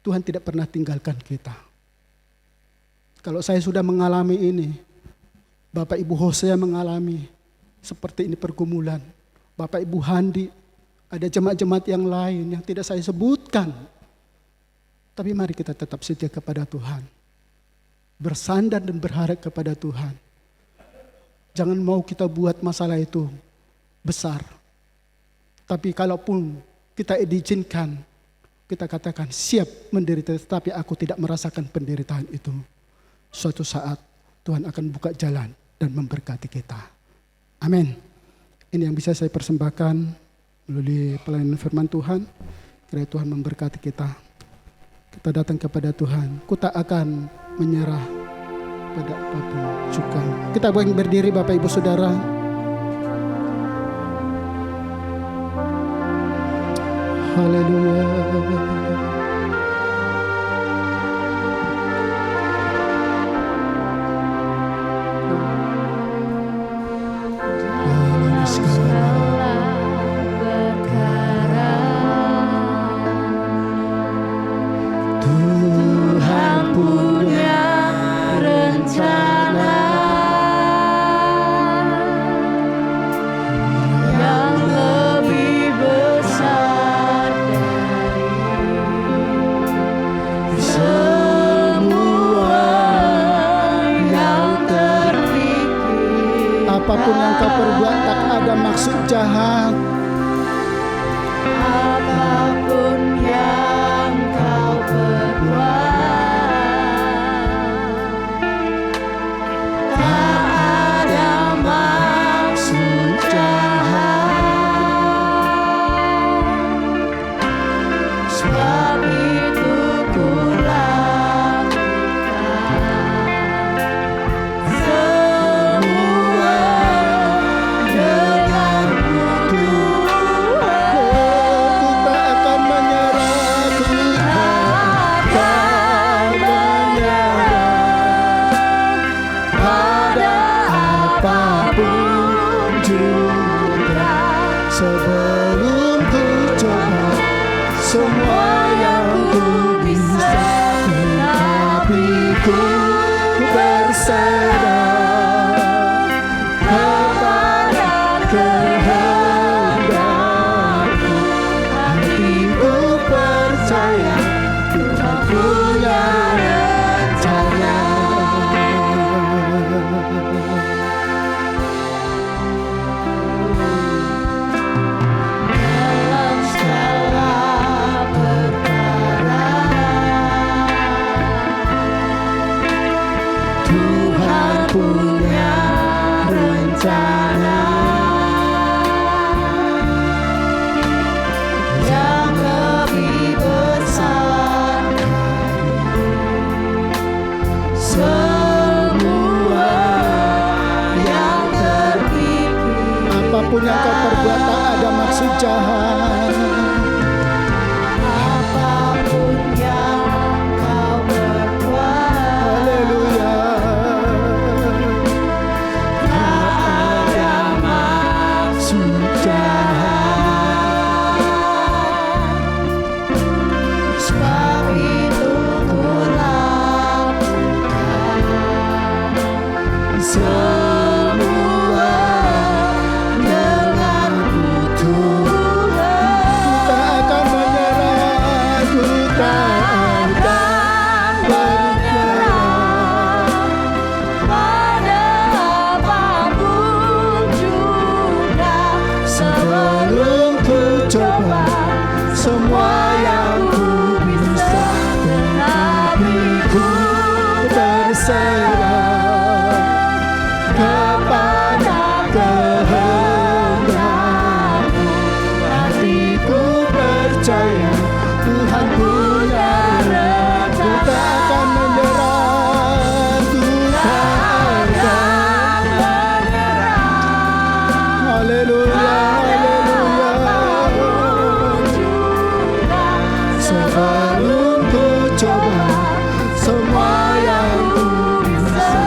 [SPEAKER 2] Tuhan tidak pernah tinggalkan kita. Kalau saya sudah mengalami ini, Bapak Ibu Hosea mengalami seperti ini pergumulan. Bapak Ibu Handi, ada jemaat-jemaat yang lain yang tidak saya sebutkan. Tapi mari kita tetap setia kepada Tuhan. Bersandar dan berharap kepada Tuhan. Jangan mau kita buat masalah itu besar. Tapi kalaupun kita diizinkan, kita katakan siap menderita, tapi aku tidak merasakan penderitaan itu. Suatu saat Tuhan akan buka jalan dan memberkati kita. Amin. Ini yang bisa saya persembahkan melalui pelayanan firman Tuhan. Kiranya Tuhan memberkati kita. Kita datang kepada Tuhan. Ku tak akan menyerah pada apapun juga. Kita boleh berdiri Bapak Ibu Saudara. Haleluya. Apapun yang kau perbuat tak ada maksud jahat.
[SPEAKER 1] Apapun yang kau perbuat tak ada maksud jahat. Sebab itu ku
[SPEAKER 2] sebelum ku coba semua yang ku bisa, tetapi ku berserah kepada kehendakmu. Hatiku percaya Tuhan punya rencana. Punya rencana yang lebih besar Tuhan.
[SPEAKER 1] Apapun yang kau berbuat,
[SPEAKER 2] Haleluya.
[SPEAKER 1] tak ada maksud jahat. Sebab itu ku lakukan semua denganmu Tuhan.
[SPEAKER 2] Tak akan menyerah, ku tak akan
[SPEAKER 1] Menyerah pada apapun juga.
[SPEAKER 2] sebelum ku coba semua yang ku bisa,
[SPEAKER 1] Hatiku
[SPEAKER 2] terserah kepada kehendakmu. Hatiku percaya Tuhan punya rencana. Ku tak akan menyerah, ku tak akan. Haleluya, haleluya. Sebelum ku coba semua yang ku bisa,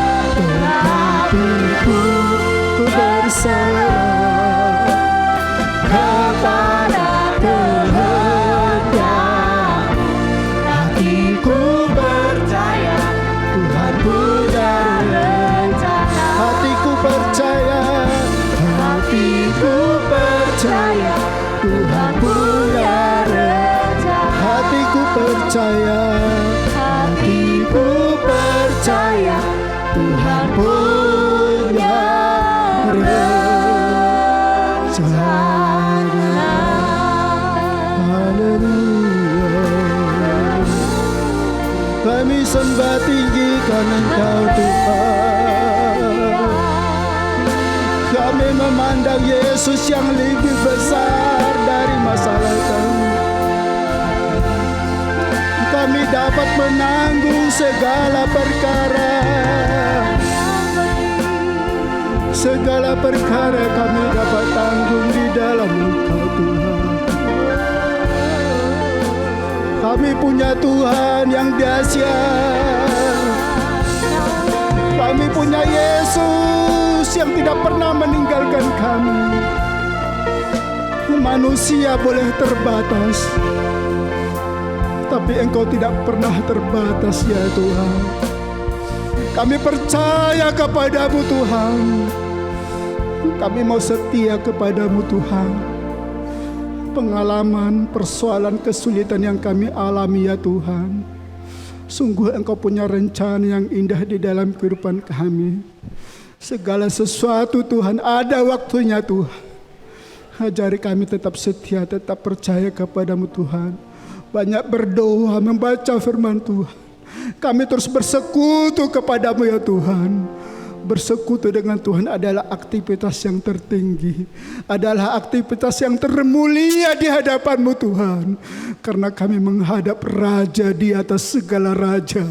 [SPEAKER 2] hatiku ku berserah kepada kehendakmu. Hatiku percaya Tuhan punya rencana. Hatiku percaya, hatiku percaya Tuhan punya rencana. Hatiku percaya, hatiku percaya Tuhan punya rencana. Haleluya. Kami sembah tinggikan Engkau Tuhan. Kami memandang Yesus yang lebih besar dari masalah kami. Kami dapat menanggung segala perkara. Segala perkara kami dapat tanggung di dalam Engkau Tuhan. Kami punya Tuhan yang dahsyat. Kami punya Yesus yang tidak pernah meninggalkan kami. Manusia boleh terbatas, tapi Engkau tidak pernah terbatas ya Tuhan. Kami percaya kepadamu Tuhan. Kami mau setia kepadamu Tuhan. Pengalaman, persoalan, kesulitan yang kami alami ya Tuhan, sungguh Engkau punya rencana yang indah di dalam kehidupan kami. Segala sesuatu Tuhan ada waktunya Tuhan. Ajari kami tetap setia, tetap percaya kepadamu Tuhan. Banyak berdoa, membaca firman Tuhan. Kami terus bersekutu kepadamu ya Tuhan. Bersekutu dengan Tuhan adalah aktivitas yang tertinggi, adalah aktivitas yang termulia di hadapan-Mu Tuhan. Karena kami menghadap Raja di atas segala raja,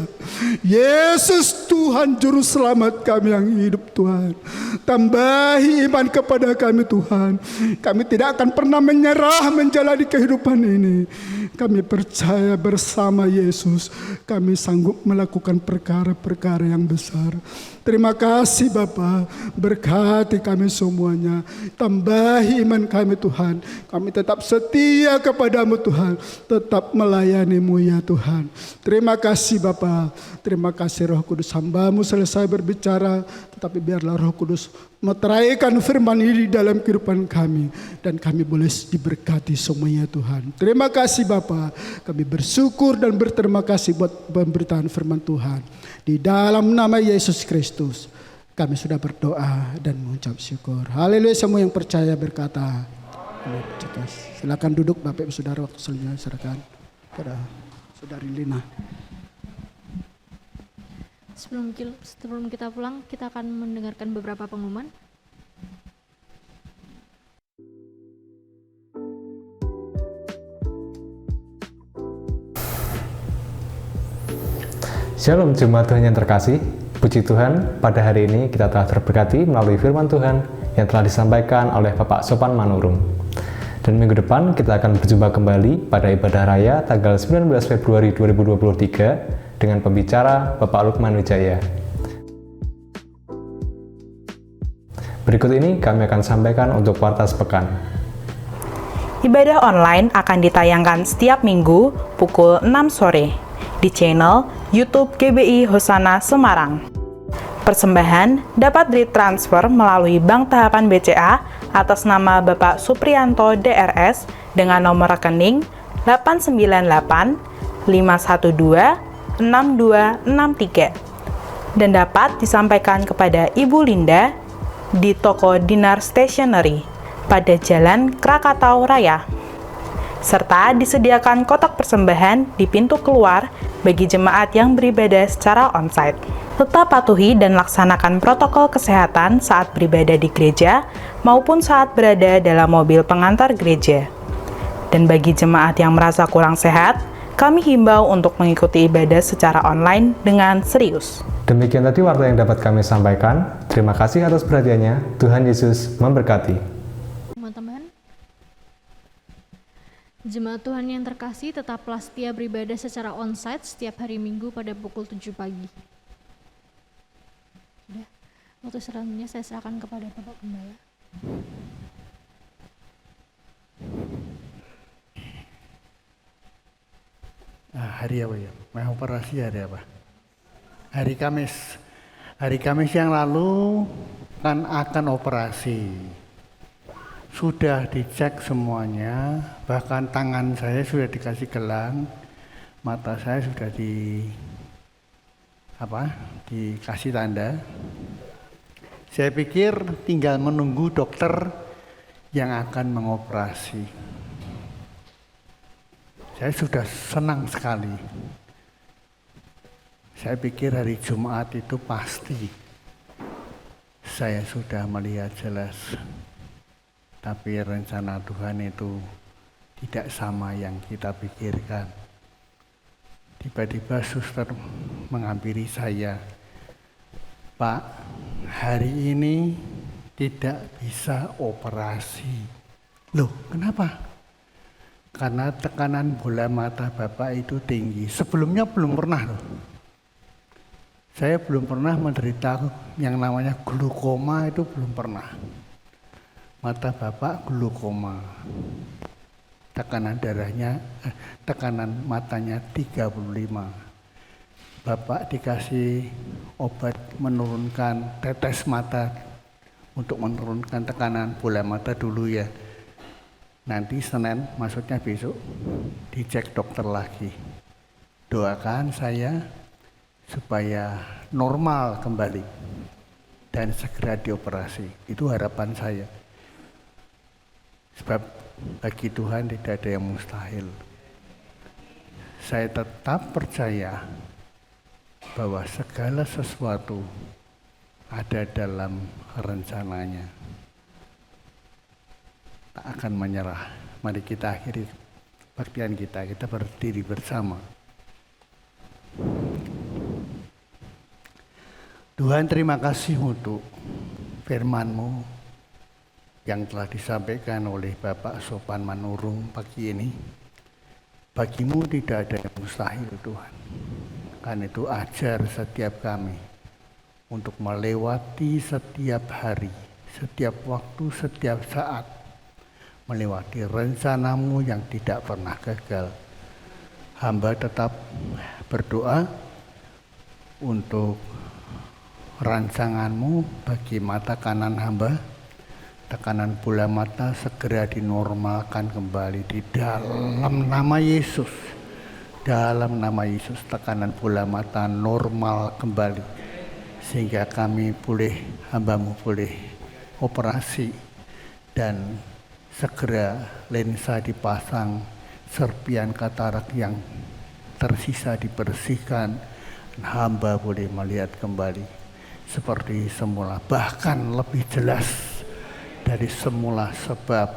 [SPEAKER 2] Yesus Tuhan Juru Selamat kami yang hidup Tuhan. Tambahi iman kepada kami Tuhan. Kami tidak akan pernah menyerah menjalani kehidupan ini. Kami percaya bersama Yesus kami sanggup melakukan perkara-perkara yang besar. Terima kasih Bapa, berkati kami semuanya. Tambahi iman kami Tuhan. Kami tetap setia kepadamu Tuhan, tetap melayani-Mu ya Tuhan. Terima kasih Bapa. Terima kasih Roh Kudus, hamba-Mu selesai berbicara, tetapi biarlah Roh Kudus meteraikan firman ini dalam kehidupan kami, dan kami boleh diberkati semuanya Tuhan. Terima kasih Bapa. Kami bersyukur dan berterima kasih buat pemberitaan firman Tuhan. Di dalam nama Yesus Kristus kami sudah berdoa dan mengucap syukur. Haleluya. Semua yang percaya berkata amin. Silakan duduk Bapak Ibu Saudara, waktu selanjutnya serahkan pada Saudari Lina.
[SPEAKER 1] Sebelum kita pulang, kita akan mendengarkan beberapa pengumuman.
[SPEAKER 4] Shalom jemaat Tuhan yang terkasih, puji Tuhan pada hari ini kita telah terberkati melalui firman Tuhan yang telah disampaikan oleh Bapak Sopan Manurung. Dan minggu depan kita akan berjumpa kembali pada ibadah raya tanggal 19 Februari 2023 dengan pembicara Bapak Lukman Wijaya. Berikut ini kami akan sampaikan untuk warta sepekan.
[SPEAKER 5] Ibadah online akan ditayangkan setiap minggu pukul 6 sore di channel YouTube GBI Hosana Semarang. Persembahan dapat ditransfer melalui Bank Tahapan BCA atas nama Bapak Supriyanto DRS dengan nomor rekening 898 512 6263 dan dapat disampaikan kepada Ibu Linda di toko Dinar Stationery pada Jalan Krakatau Raya, serta disediakan kotak persembahan di pintu keluar bagi jemaat yang beribadah secara onsite. Tetap patuhi dan laksanakan protokol kesehatan saat beribadah di gereja maupun saat berada dalam mobil pengantar gereja. Dan bagi jemaat yang merasa kurang sehat, kami himbau untuk mengikuti ibadah secara online dengan serius.
[SPEAKER 4] Demikian tadi warta yang dapat kami sampaikan. Terima kasih atas perhatiannya. Tuhan Yesus memberkati.
[SPEAKER 1] Teman-teman, jemaat Tuhan yang terkasih, tetaplah setia beribadah secara onsite setiap hari Minggu pada pukul 7 pagi. Sudah, waktu selanjutnya saya serahkan kepada Bapak Gembala.
[SPEAKER 6] Hari apa ya? Mau operasi hari apa? Hari Kamis. Hari Kamis yang lalu kan akan operasi. Sudah dicek semuanya, bahkan tangan saya sudah dikasih gelang, mata saya sudah dikasih tanda. Saya pikir tinggal menunggu dokter yang akan mengoperasi. Saya sudah senang sekali. Saya pikir hari Jumat itu pasti saya sudah melihat jelas. Tapi rencana Tuhan itu tidak sama yang kita pikirkan. Tiba-tiba suster menghampiri saya, "Pak, hari ini tidak bisa operasi." Loh, kenapa? Karena tekanan bola mata Bapak itu tinggi. Sebelumnya belum pernah loh. Saya belum pernah menderita yang namanya glukoma, itu belum pernah. Mata Bapak glukoma. Tekanan matanya 35. Bapak dikasih obat menurunkan tetes mata untuk menurunkan tekanan bola mata dulu ya. Nanti Senin, maksudnya besok, dicek dokter lagi. Doakan saya supaya normal kembali dan segera dioperasi. Itu harapan saya. Sebab bagi Tuhan tidak ada yang mustahil. Saya tetap percaya bahwa segala sesuatu ada dalam rencananya. Tak akan menyerah. Mari kita akhiri baktian kita berdiri bersama. Tuhan, terima kasih untuk firman-Mu yang telah disampaikan oleh Bapak Sopan Manurung pagi ini. Bagimu tidak ada yang mustahil, Tuhan. Karena itu ajar setiap kami untuk melewati setiap hari, setiap waktu, setiap saat, melewati rencana-Mu yang tidak pernah gagal. Hamba tetap berdoa untuk rancangan-Mu bagi mata kanan hamba. Tekanan bola mata segera dinormalkan kembali di dalam nama Yesus. Dalam nama Yesus, tekanan bola mata normal kembali. Sehingga kami hamba-Mu boleh operasi dan segera lensa dipasang, serpian katarak yang tersisa dibersihkan, dan hamba boleh melihat kembali seperti semula, bahkan lebih jelas dari semula, sebab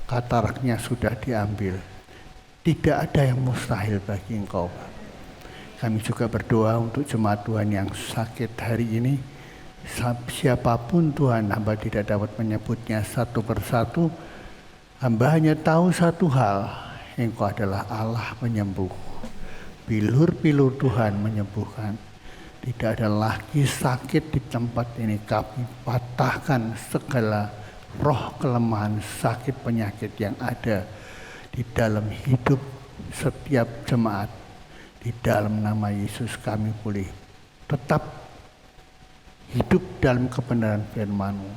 [SPEAKER 6] kataraknya sudah diambil. Tidak ada yang mustahil bagi Engkau. Kami juga berdoa untuk jemaat Tuhan yang sakit hari ini. Siapapun Tuhan, hamba tidak dapat menyebutnya satu persatu. Hamba hanya tahu satu hal, Engkau adalah Allah penyembuh. Bilur-bilur Tuhan menyembuhkan. Tidak ada lagi sakit di tempat ini. Kami patahkan segala roh kelemahan, sakit, penyakit yang ada di dalam hidup setiap jemaat. Di dalam nama Yesus kami pulih. Tetap hidup dalam kebenaran firman-Mu.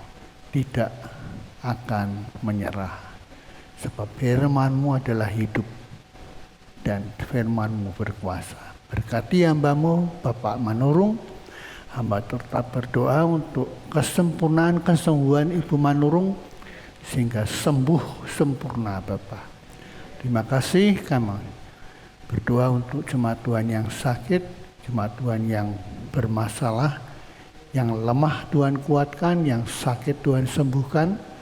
[SPEAKER 6] Tidak akan menyerah. Sebab firman-Mu adalah hidup dan firman-Mu berkuasa. Berkati hamba-Mu, Bapak Manurung. Hamba tetap berdoa untuk kesempurnaan kesembuhan Ibu Manurung sehingga sembuh sempurna Bapak. Terima kasih kami berdoa untuk jemaat Tuhan yang sakit, jemaat Tuhan yang bermasalah, yang lemah Tuhan kuatkan, yang sakit Tuhan sembuhkan.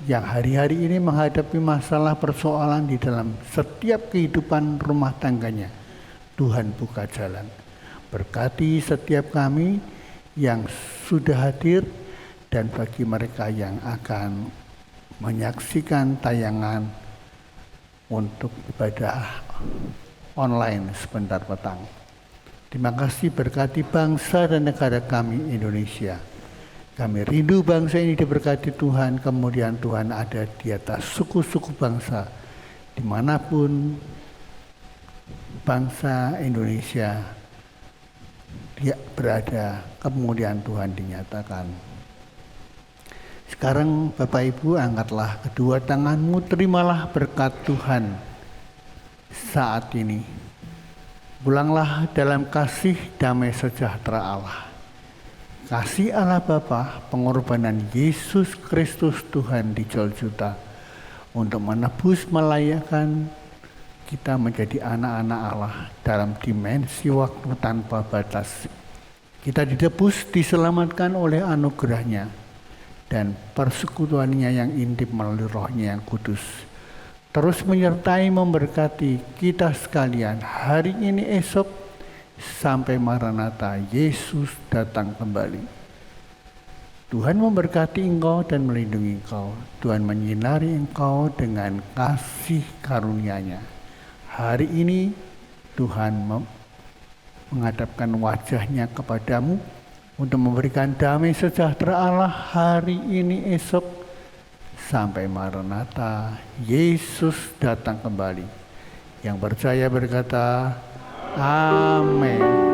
[SPEAKER 6] Yang hari-hari ini menghadapi masalah persoalan di dalam setiap kehidupan rumah tangganya. Tuhan buka jalan. Berkati setiap kami yang sudah hadir dan bagi mereka yang akan menyaksikan tayangan untuk ibadah online sebentar petang. Terima kasih berkati bangsa dan negara kami Indonesia. Kami rindu bangsa ini diberkati Tuhan, kemudian Tuhan ada di atas suku-suku bangsa, dimanapun bangsa Indonesia dia berada, kemudian Tuhan dinyatakan. Sekarang Bapak Ibu angkatlah kedua tanganmu, terimalah berkat Tuhan saat ini. Pulanglah dalam kasih damai sejahtera Allah. Kasih Allah Bapa, pengorbanan Yesus Kristus Tuhan di Golgota untuk menebus melayakkan kita menjadi anak-anak Allah dalam dimensi waktu tanpa batas. Kita ditebus, diselamatkan oleh anugerahnya dan persekutuannya yang intim melalui rohnya yang kudus. Terus menyertai memberkati kita sekalian hari ini esok sampai Maranatha Yesus datang kembali. Tuhan memberkati engkau dan melindungi engkau. Tuhan menyinari engkau dengan kasih karunia-Nya. Hari ini Tuhan menghadapkan wajah-Nya kepadamu untuk memberikan damai sejahtera Allah hari ini esok sampai Maranatha Yesus datang kembali. Yang percaya berkata, Amin.